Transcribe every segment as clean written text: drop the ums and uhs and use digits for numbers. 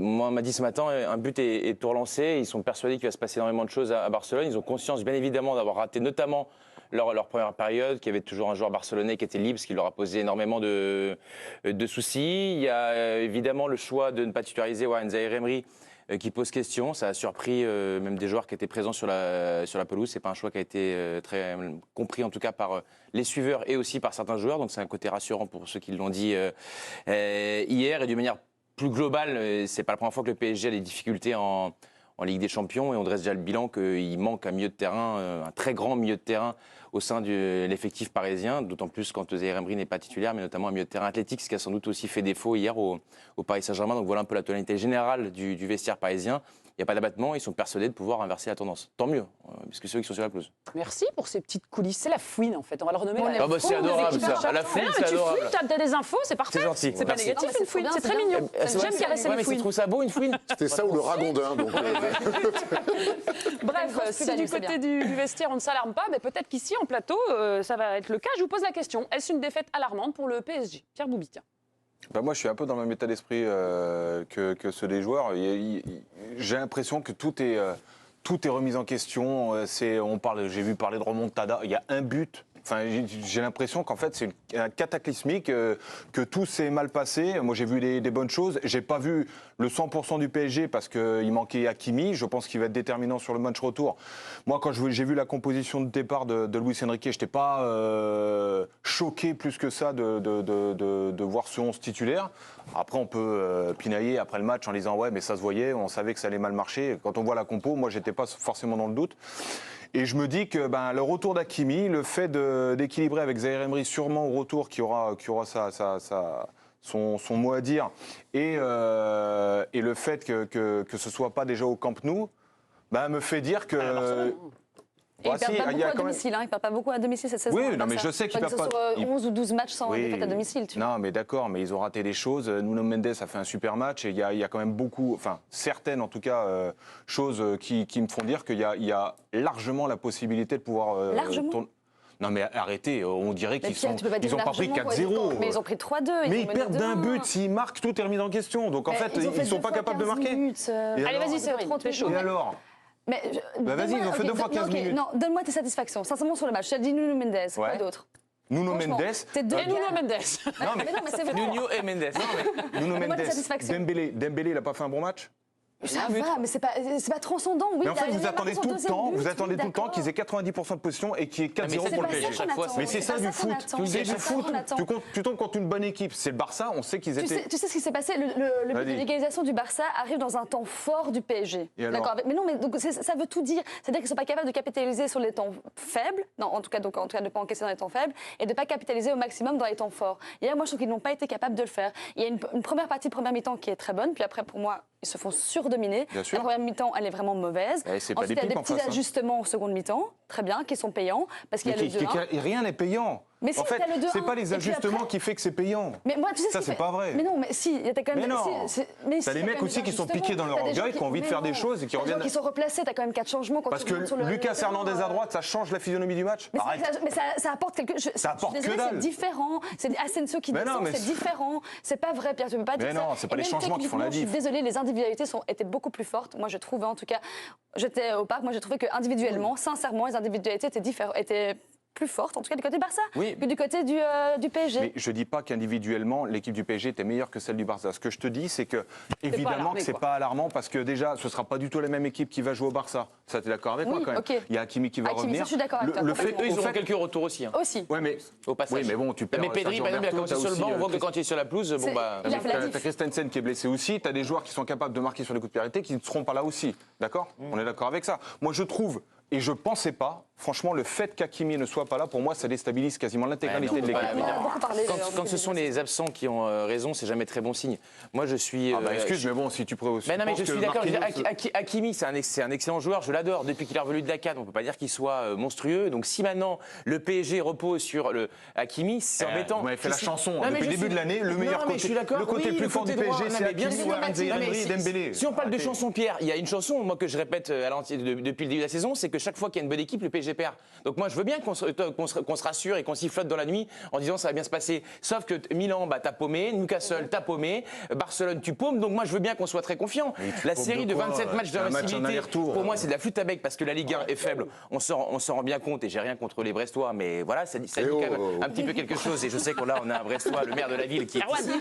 moi, on m'a dit ce matin, un but est tout relancé. Ils sont persuadés qu'il va se passer énormément de choses à Barcelone. Ils ont conscience, bien évidemment, d'avoir raté notamment leur première période, qu'il y avait toujours un joueur barcelonais qui était libre, ce qui leur a posé énormément de soucis. Il y a évidemment le choix de ne pas titulariser Warren Zaïre-Emery, qui pose question. Ça a surpris même des joueurs qui étaient présents sur la pelouse. C'est pas un choix qui a été très compris, en tout cas par les suiveurs et aussi par certains joueurs. Donc c'est un côté rassurant pour ceux qui l'ont dit hier. Et d'une manière plus globale, c'est pas la première fois que le PSG a des difficultés en Ligue des Champions, et on dresse déjà le bilan qu'il manque un milieu de terrain, un très grand milieu de terrain au sein de l'effectif parisien, d'autant plus quand Zaïre-Emery n'est pas titulaire, mais notamment un milieu de terrain athlétique, ce qui a sans doute aussi fait défaut hier au Paris Saint-Germain. Donc voilà un peu la tonalité générale du vestiaire parisien. Il n'y a pas d'abattement, ils sont persuadés de pouvoir inverser la tendance. Tant mieux, puisque c'est eux qui sont sur la pelouse. Merci pour ces petites coulisses. C'est la fouine, en fait. On va le renommer la fouine. C'est adorable, ça. La fouine, c'est adorable. Tu fouines, tu as des infos, c'est parfait. C'est gentil. C'est pas négatif, une fouine. C'est très mignon. J'aime caresser les mais tu fouines. trouves ça beau, une fouine? C'était ça ou le ragondin. Donc, Bref, si du côté du vestiaire, on ne s'alarme pas, mais peut-être qu'ici, en plateau, ça va être le cas. Je vous pose la question. Est-ce une défaite alarmante pour le PSG? Pierre Boubi, tiens. Moi, je suis un peu dans le même état d'esprit que ceux des joueurs. J'ai l'impression que tout est remis en question. J'ai vu parler de remontada. Il y a un but. Enfin, j'ai l'impression qu'en fait, c'est cataclysmique, que tout s'est mal passé. Moi, j'ai vu des bonnes choses. J'ai pas vu le 100% du PSG parce qu'il manquait Hakimi. Je pense qu'il va être déterminant sur le match retour. Moi, quand j'ai vu la composition de départ de Luis Enrique, je n'étais pas choqué plus que ça de voir ce 11 titulaire. Après, on peut pinailler après le match en disant « Ouais, mais ça se voyait, on savait que ça allait mal marcher ». Quand on voit la compo, moi, j'étais pas forcément dans le doute. Et je me dis que le retour d'Hakimi, le fait d'équilibrer avec Zaïre-Emery, sûrement au retour, qui aura son mot à dire, et le fait que ce soit pas déjà au Camp Nou, me fait dire que... Et il perd pas beaucoup à domicile, il perd pas beaucoup à domicile cette saison. Oui, non, mais je sais qu'il perd pas. Sur 11 ou 12 matchs sans défaite à domicile. Non, mais d'accord, mais ils ont raté des choses. Nuno Mendes a fait un super match et il y a quand même beaucoup, enfin certaines en tout cas, choses qui me font dire qu'il y a largement la possibilité de pouvoir tourner. Non mais arrêtez, on dirait qu'ils n'ont pas pris 4-0. Mais ils ont pris 3-2. Mais ils perdent d'un but, s'ils marquent, tout est remis en question. Donc en fait, ils ne sont pas capables de marquer. Allez, vas-y, c'est trop chaud. Et alors? Vas-y, ils ont fait 2 fois 15 minutes. Non, donne-moi tes satisfactions, sincèrement sur le match. Tu as dit Nuno Mendes, quoi d'autre? Nuno Mendes. Et Nuno Mendes. Non, mais c'est vrai. Nuno et Mendes. Nuno Mendes. Dembélé, il n'a pas fait un bon match? Ça va, mais c'est pas transcendant. Oui, mais en fait, vous attendez tout le temps qu'ils aient 90% de possession et qu'il y ait 4-0 pour le PSG chaque fois. Mais c'est ça du foot. C'est du foot. Tu tombes contre une bonne équipe. C'est le Barça, on sait qu'ils étaient... Tu sais ce qui s'est passé? Le but de l'égalisation du Barça arrive dans un temps fort du PSG. D'accord. Mais non, mais ça veut tout dire. C'est-à-dire qu'ils ne sont pas capables de capitaliser sur les temps faibles. Non, en tout cas, de ne pas encaisser dans les temps faibles et de ne pas capitaliser au maximum dans les temps forts. Hier, moi, je trouve qu'ils n'ont pas été capables de le faire. Il y a une première partie, première mi-temps qui est très bonne. Puis après, pour moi, ils se font surdominer. La première mi-temps, elle est vraiment mauvaise. Ensuite, il y a des petits ajustements en seconde mi-temps, très bien, qui sont payants, parce qu'il y a le 2-1. Rien n'est payant. Mais si, en fait, c'est pas les ajustements qui fait que c'est payant. Mais moi, tu sais ça, c'est pas vrai. Mais non, mais si, il y a quand même... Mais non. T'as des mecs aussi qui sont piqués dans leur orgueil, qui ont envie de faire des choses et qui reviennent... Qui sont replacés, t'as quand même 4 changements. Parce que Lucas Hernandez à droite, ça change la physionomie du match. Mais ça apporte quelque chose. Ça apporte que dalle. C'est différent. C'est Asensio qui descend, c'est différent. C'est pas vrai, Pierre, tu peux pas dire ça. Mais non, c'est pas les changements qui font la diff. Je suis désolée, les individualités étaient beaucoup plus fortes. Moi, je trouvais, en tout cas, j'étais au parc, moi, j'ai trouvé que individuellement, sincèrement, les individualités étaient plus forte, en tout cas du côté Barça, que du côté du PSG. Mais je ne dis pas qu'individuellement, l'équipe du PSG était meilleure que celle du Barça. Ce que je te dis, c'est que, évidemment, que ce n'est pas alarmant, parce que déjà, ce ne sera pas du tout la même équipe qui va jouer au Barça. Ça, tu es d'accord avec moi, quand même? Il y a Hakimi qui va revenir. Ça, je suis d'accord avec toi. Eux, ils ont quelques retours aussi. Aussi. Ouais, mais, au passage. Oui, mais bon, tu perds. Mais Pedri, par exemple, il a commencé sur le banc, on voit que quand il est sur la pelouse, bon bah... T'as Christensen qui est blessé aussi, t'as des joueurs qui sont capables de marquer sur les coups de pied arrêtés qui ne seront pas là aussi. D'accord? On est d'accord avec ça. Moi, je trouve... Et je ne pensais pas, franchement, le fait qu'Hakimi ne soit pas là, pour moi, ça déstabilise quasiment l'intégralité de l'équipe. Quand ce sont les absents qui ont raison, c'est jamais très bon signe. Moi, je suis... excuse, mais bon, si tu pourrais aussi... Mais non, mais je suis d'accord. Hakimi, c'est un excellent joueur, je l'adore. Depuis qu'il est revenu de la CAN, on ne peut pas dire qu'il soit monstrueux. Donc si maintenant, le PSG repose sur le Hakimi, c'est embêtant. Vous m'avez fait la chanson. Depuis le début de l'année, le meilleur côté, le côté le plus fort du PSG, c'est Hakimi, Warren Zaïre-Emery, Dembélé. Si on parle de chanson, Pierre, il y a une chanson, moi, que je répète depuis le début de la saison, c'est que chaque fois qu'il y a une bonne équipe, le PSG PSG perd. Donc moi, je veux bien qu'on se rassure et qu'on s'y flotte dans la nuit en disant ça va bien se passer. Sauf que Milan, t'as paumé, Newcastle, t'as paumé, Barcelone, tu paumes. Donc moi, je veux bien qu'on soit très confiant. La série de 27 matchs d'invincibilité, pour moi, c'est de la flûte à bec parce que la Ligue 1 est faible. On s'en rend bien compte et j'ai rien contre les Brestois, mais voilà, ça dit quand même un petit peu quelque chose. Et je sais qu'on a un Brestois, le maire de la ville, qui est ici.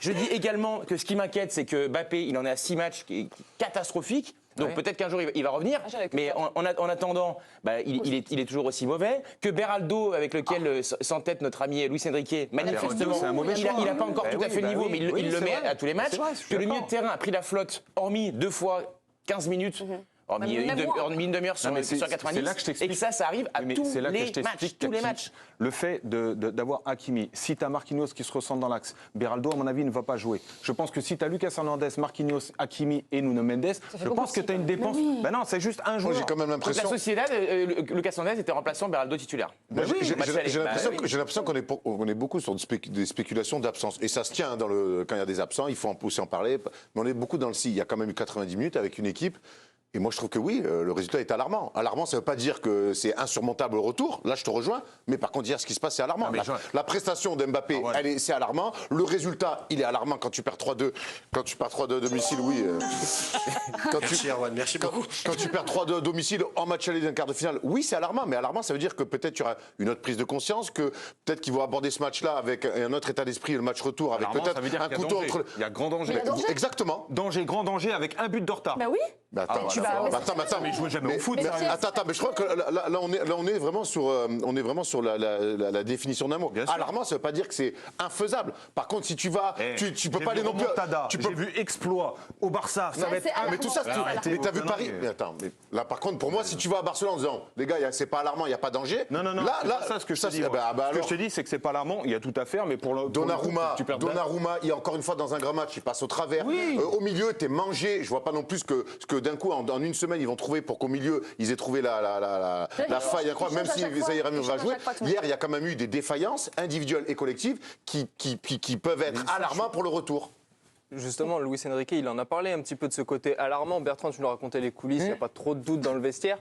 Je dis également que ce qui m'inquiète, c'est que Mbappé, il en est à 6 matchs qui est catastrophique. Donc peut-être qu'un jour il va revenir, mais en attendant, il est toujours aussi mauvais. Que Beraldo, avec lequel s'entête notre ami Luis Enrique, manifestement, il n'a pas encore tout à fait le niveau, mais il le met à tous les matchs. Que le milieu de terrain a pris la flotte, hormis 2 fois 15 minutes. Hormis une demi-heure sur 90, et que ça arrive à tous les matchs. Le fait d'avoir Hakimi, si tu as Marquinhos qui se ressent dans l'axe, Beraldo, à mon avis, ne va pas jouer. Je pense que si tu as Lucas Hernandez, Marquinhos, Hakimi et Nuno Mendes, je pense que tu as une dépense. Ben non, c'est juste un joueur. J'ai quand même l'impression. La Sociedad, Lucas Hernandez était remplaçant Beraldo titulaire. J'ai l'impression qu'on est beaucoup sur des spéculations d'absence. Et ça se tient quand il y a des absents, il faut aussi en parler. Mais on est beaucoup dans le si. Il y a quand même eu 90 minutes avec une équipe. Et moi, je trouve que oui, le résultat est alarmant. Alarmant, ça ne veut pas dire que c'est insurmontable au retour. Là, je te rejoins. Mais par contre, hier, ce qui se passe, c'est alarmant. La prestation d'Mbappé, c'est alarmant. Le résultat, il est alarmant quand tu perds 3-2. Quand tu perds 3-2 à domicile, oui. Merci, Erwan. Merci beaucoup. Quand tu perds 3-2 à domicile en match aller d'un quart de finale, oui, c'est alarmant. Mais alarmant, ça veut dire que peut-être tu auras une autre prise de conscience, que peut-être qu'ils vont aborder ce match-là avec un autre état d'esprit, le match retour, avec peut-être un couteau entre. Il y a grand danger. Exactement. Grand danger avec un but de retard. Bah oui. Attends, mais il jouait jamais au foot. Attends, mais je crois que là, on est vraiment sur la définition d'un mot. Alarmant, ça veut pas dire que c'est infaisable. Par contre, si tu vas, tu peux pas aller non plus. J'ai vu exploit au Barça. Ça va être. Mais tout ça, mais t'as vu Paris. Mais attends, là, par contre, pour moi, si tu vas à Barcelone en disant, les gars, c'est pas alarmant, il y a pas de danger. Non. Là, ça, ce que je te dis. Ce que je te dis, c'est que c'est pas alarmant. Il y a tout à faire, mais pour le. Donnarumma, il y a encore une fois dans un grand match, il passe au travers. Au milieu, t'es mangé. Je vois pas non plus que d'un coup, en une semaine, ils vont trouver pour qu'au milieu, ils aient trouvé la faille incroyable, même si Zaïre va jouer. Hier, il y a quand même eu des défaillances individuelles et collectives qui peuvent être alarmantes pour le retour. Justement, Luis Enrique, il en a parlé un petit peu de ce côté alarmant. Bertrand, tu nous racontais les coulisses, il n'y a pas trop de doute dans le vestiaire.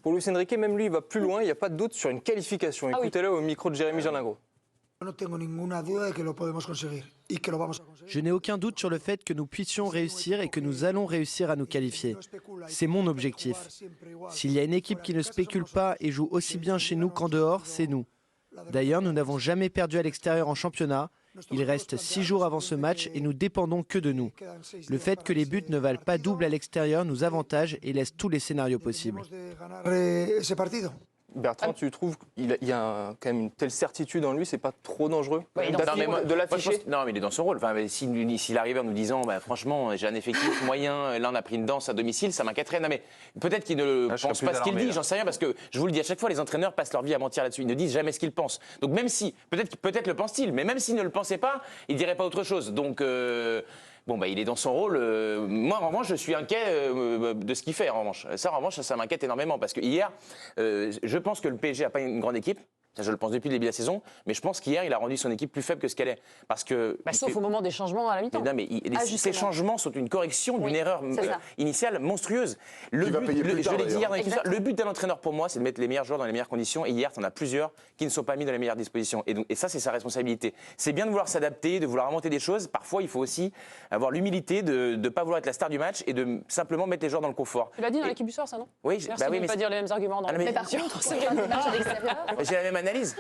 Pour Luis Enrique, même lui, il va plus loin, il n'y a pas de doute sur une qualification. Écoutez-le au micro de Jérémy Jalingro. Je n'ai aucun doute sur le fait que nous puissions réussir et que nous allons réussir à nous qualifier. C'est mon objectif. S'il y a une équipe qui ne spécule pas et joue aussi bien chez nous qu'en dehors, c'est nous. D'ailleurs, nous n'avons jamais perdu à l'extérieur en championnat. Il reste 6 jours avant ce match et nous dépendons que de nous. Le fait que les buts ne valent pas double à l'extérieur nous avantage et laisse tous les scénarios possibles. Bertrand, tu trouves qu'il y a quand même une telle certitude en lui, c'est pas trop dangereux de l'afficher? Non, mais il est dans son rôle. Enfin, s'il arrivait en nous disant, franchement, j'ai un effectif moyen, là on a pris une danse à domicile, ça m'inquiéterait. Non, mais peut-être qu'il ne pense pas ce qu'il dit, j'en sais rien, parce que je vous le dis, à chaque fois, les entraîneurs passent leur vie à mentir là-dessus. Ils ne disent jamais ce qu'ils pensent. Donc même si, peut-être le pense-t-il, mais même s'il ne le pensait pas, il dirait pas autre chose. Donc. Il est dans son rôle. Moi, en revanche, je suis inquiet de ce qu'il fait. En revanche, ça m'inquiète énormément parce que hier, je pense que le PSG n'a pas une grande équipe. Ça, je le pense depuis le début de la saison, mais je pense qu'hier, il a rendu son équipe plus faible que ce qu'elle est. Parce que, sauf au moment des changements à la mi-temps. Ces changements sont une correction d'une erreur initiale monstrueuse. Le but d'un entraîneur, pour moi, c'est de mettre les meilleurs joueurs dans les meilleures conditions. Et hier, tu en as plusieurs qui ne sont pas mis dans les meilleures dispositions. Et ça, c'est sa responsabilité. C'est bien de vouloir s'adapter, de vouloir inventer des choses. Parfois, il faut aussi avoir l'humilité de ne pas vouloir être la star du match et de simplement mettre les joueurs dans le confort. Tu l'as dit dans l'équipe du soir, ça, non? Oui, mais pas dire les mêmes arguments. Mais par contre, c'est des matchs à l'extérieur. J'ai la même analyse.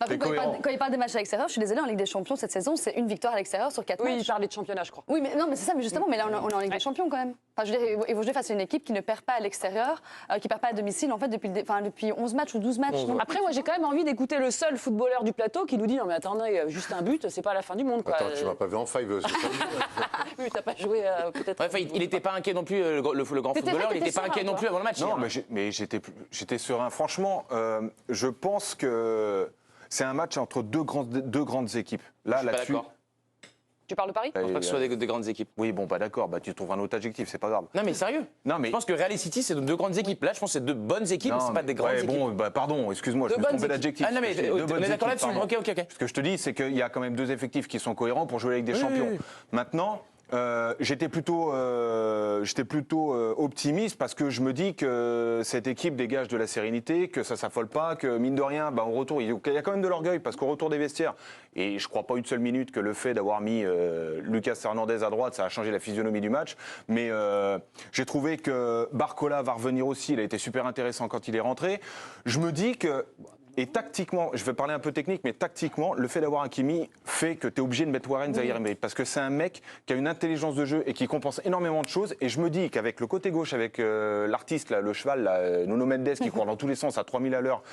Quand il parle des matchs à l'extérieur, je suis désolée, en Ligue des Champions cette saison, c'est une victoire à l'extérieur sur 4 matchs. Oui, il parlait de championnat, je crois. Oui, mais c'est ça, mais justement, mais là on est en Ligue des Champions quand même. Enfin, je veux dire, ils vont jouer face à une équipe qui ne perd pas à l'extérieur, qui ne perd pas à domicile en fait depuis 11 matchs ou 12 matchs. Après, moi j'ai quand même envie d'écouter le seul footballeur du plateau qui nous dit non mais attendez, juste un but, c'est pas la fin du monde quoi. Attends, tu m'as pas vu en five. Oui, t'as pas joué peut-être. Enfin, il n'était pas inquiet non plus, le grand footballeur, il n'était pas inquiet non plus avant le match. Non, mais j'étais serein. Franchement, je pense que c'est un match entre deux grandes équipes. Là-dessus. Tu parles de Paris? Je pense pas que ce soit des grandes équipes. Oui, d'accord, tu trouves un autre adjectif, c'est pas grave. Non, mais sérieux. Je pense que Real et City, c'est deux grandes équipes. Là, je pense que c'est deux bonnes équipes, c'est pas des grandes équipes. Pardon, excuse-moi, je me trompais d'adjectif. Ah non, mais on est d'accord là-dessus. Ok. Ce que je te dis, c'est qu'il y a quand même deux effectifs qui sont cohérents pour jouer la Ligue des Champions. Maintenant, J'étais plutôt optimiste parce que je me dis que cette équipe dégage de la sérénité, que ça s'affole pas, que mine de rien, au retour, il y a quand même de l'orgueil parce qu'au retour des vestiaires, et je crois pas une seule minute que le fait d'avoir mis Lucas Hernandez à droite, ça a changé la physionomie du match, mais j'ai trouvé que Barcola va revenir aussi, il a été super intéressant quand il est rentré. Je me dis que et tactiquement, je vais parler un peu technique, mais tactiquement, le fait d'avoir Hakimi fait que tu es obligé de mettre Warren Zaïre-Emery. Parce que c'est un mec qui a une intelligence de jeu et qui compense énormément de choses. Et je me dis qu'avec le côté gauche, avec l'artiste, le cheval, Nuno Mendes, qui court dans tous les sens à 3000 à l'heure,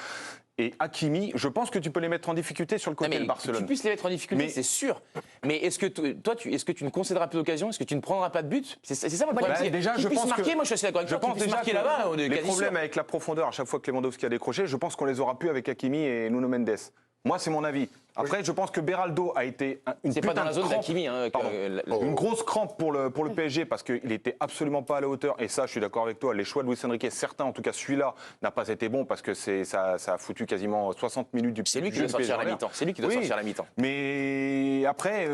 et Hakimi, je pense que tu peux les mettre en difficulté sur le côté de Barcelone. Tu puisses les mettre en difficulté, c'est sûr. Mais est-ce que toi, est-ce que tu ne concéderas plus d'occasion? Est-ce que tu ne prendras pas de but? C'est ça mon problème. Déjà, je pense marquer, moi je suis assez d'accord avec toi. Je pense déjà marquer là-bas. Les problèmes avec la profondeur, à chaque fois que Lewandowski a décroché, je pense qu'on les aura plus avec Hakimi et Nuno Mendes. Moi, c'est mon avis. Après, je pense que Beraldo a été une c'est pas dans la zone d'Hakimi. Une grosse crampe pour le PSG parce qu'il était absolument pas à la hauteur. Et ça, je suis d'accord avec toi. Les choix de Luis Enrique, certains, en tout cas celui-là, n'a pas été bon parce que ça a foutu quasiment 60 minutes du C'est lui qui doit sortir à la mi-temps. C'est lui qui doit sortir à la mi-temps. Mais après,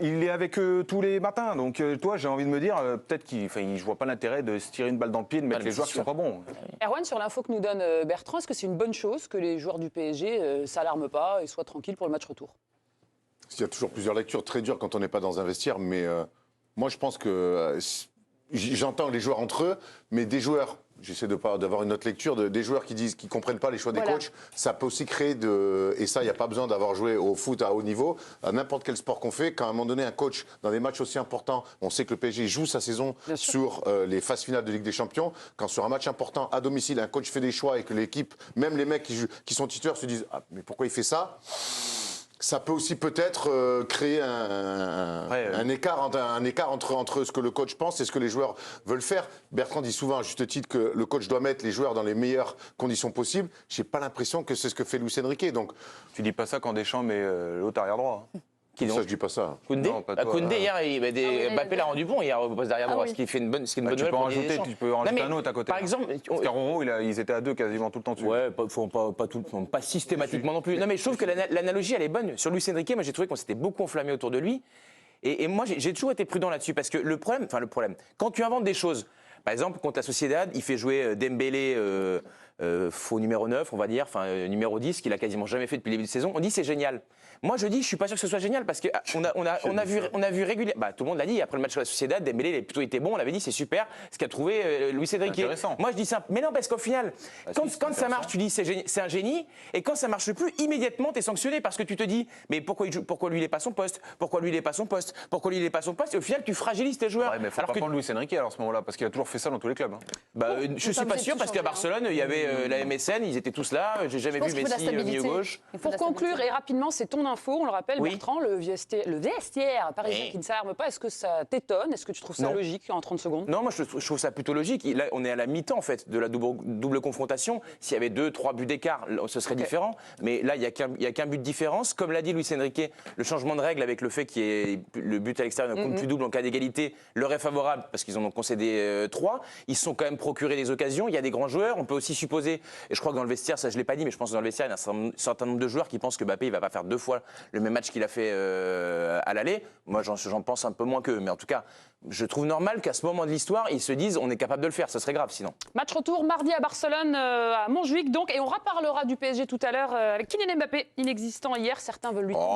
il est avec eux tous les matins. Donc, toi, j'ai envie de me dire, peut-être je vois pas l'intérêt de se tirer une balle dans le pied, de mettre les joueurs qui sont pas bons. Erwan, sur l'info que nous donne Bertrand, est-ce que c'est une bonne chose que les joueurs du PSG s'alarment pas et soient tranquilles pour le match retour? Il y a toujours plusieurs lectures, très dures quand on n'est pas dans un vestiaire, mais moi je pense que j'entends les joueurs entre eux, mais des joueurs, j'essaie d'avoir une autre lecture, des joueurs qui disent qu'ils ne comprennent pas les choix des coachs, ça peut aussi créer et ça, il n'y a pas besoin d'avoir joué au foot à haut niveau, à n'importe quel sport qu'on fait, quand à un moment donné, un coach, dans des matchs aussi importants, on sait que le PSG joue sa saison sur les phases finales de Ligue des Champions, quand sur un match important à domicile, un coach fait des choix et que l'équipe, même les mecs qui sont titulaires se disent « Ah, mais pourquoi il fait ça ?» Ça peut aussi peut-être créer un écart entre ce que le coach pense et ce que les joueurs veulent faire. Bertrand dit souvent à juste titre que le coach doit mettre les joueurs dans les meilleures conditions possibles. Je n'ai pas l'impression que c'est ce que fait Luis Enrique. Donc, tu dis pas ça quand Deschamps met l'autre arrière droit. Ça, je dis pas ça. Koundé, hier, Mbappé l'a rendu bon hier au poste d'arrière droit, ce qui fait une bonne nouvelle. Tu peux en rajouter un autre à côté. Par exemple, Carroro, ils étaient à deux quasiment tout le temps dessus. Ouais, pas systématiquement non plus. Non, mais je trouve que l'analogie, elle est bonne. Sur Luis Enrique, moi j'ai trouvé qu'on s'était beaucoup enflammé autour de lui. Et moi, j'ai toujours été prudent là-dessus parce que le problème, quand tu inventes des choses, par exemple, contre la Sociedad, il fait jouer Dembélé faux numéro 9, on va dire, numéro 10, qu'il a quasiment jamais fait depuis le début de saison. On dit c'est génial. Moi, je dis, je suis pas sûr que ce soit génial parce qu'on a vu régulièrement. Tout le monde l'a dit après le match de la Sociedad, Dembélé il a plutôt été bon. On avait dit c'est super ce qu'a trouvé Luis Enrique. Moi, je dis ça. Mais non, parce qu'au final, quand ça marche, tu dis c'est un génie, et quand ça marche plus, immédiatement t'es sanctionné parce que tu te dis mais pourquoi lui il est pas son poste, pourquoi lui il est pas son poste, pourquoi lui il est pas son poste. Et au final, tu fragilises tes joueurs. Ouais, mais faut pas prendre Luis Enrique alors à ce moment-là parce qu'il a toujours fait ça dans tous les clubs. Je suis pas sûr parce qu'à Barcelone, il y avait la MSN, ils étaient tous là. J'ai jamais vu Messi milieu gauche. Pour conclure et rapidement, c'est ton info. On le rappelle, Bertrand, le vestiaire parisien qui ne s'alarme pas. Est-ce que ça t'étonne? Est-ce que tu trouves ça logique en 30 secondes? Non, moi je trouve ça plutôt logique. Là, on est à la mi-temps en fait de la double confrontation. S'il y avait 2-3 buts d'écart, ce serait différent. Mais là, il y a qu'un but de différence. Comme l'a dit Luis Enrique, le changement de règle avec le fait qu'il y ait le but à l'extérieur ne compte plus double en cas d'égalité leur est favorable parce qu'ils en ont concédé 3. Ils se sont quand même procuré des occasions. Il y a des grands joueurs. On peut aussi supposer, et je crois que dans le vestiaire, ça je l'ai pas dit, mais je pense que dans le vestiaire, il y a un certain nombre de joueurs qui pensent que Mbappé il va pas faire 2 fois le même match qu'il a fait à l'aller. Moi, j'en pense un peu moins qu'eux, mais en tout cas, je trouve normal qu'à ce moment de l'histoire, ils se disent on est capable de le faire. Ce serait grave sinon. Match retour mardi à Barcelone, à Montjuïc donc, et on reparlera du PSG tout à l'heure avec Kylian Mbappé, inexistant hier. Certains veulent lui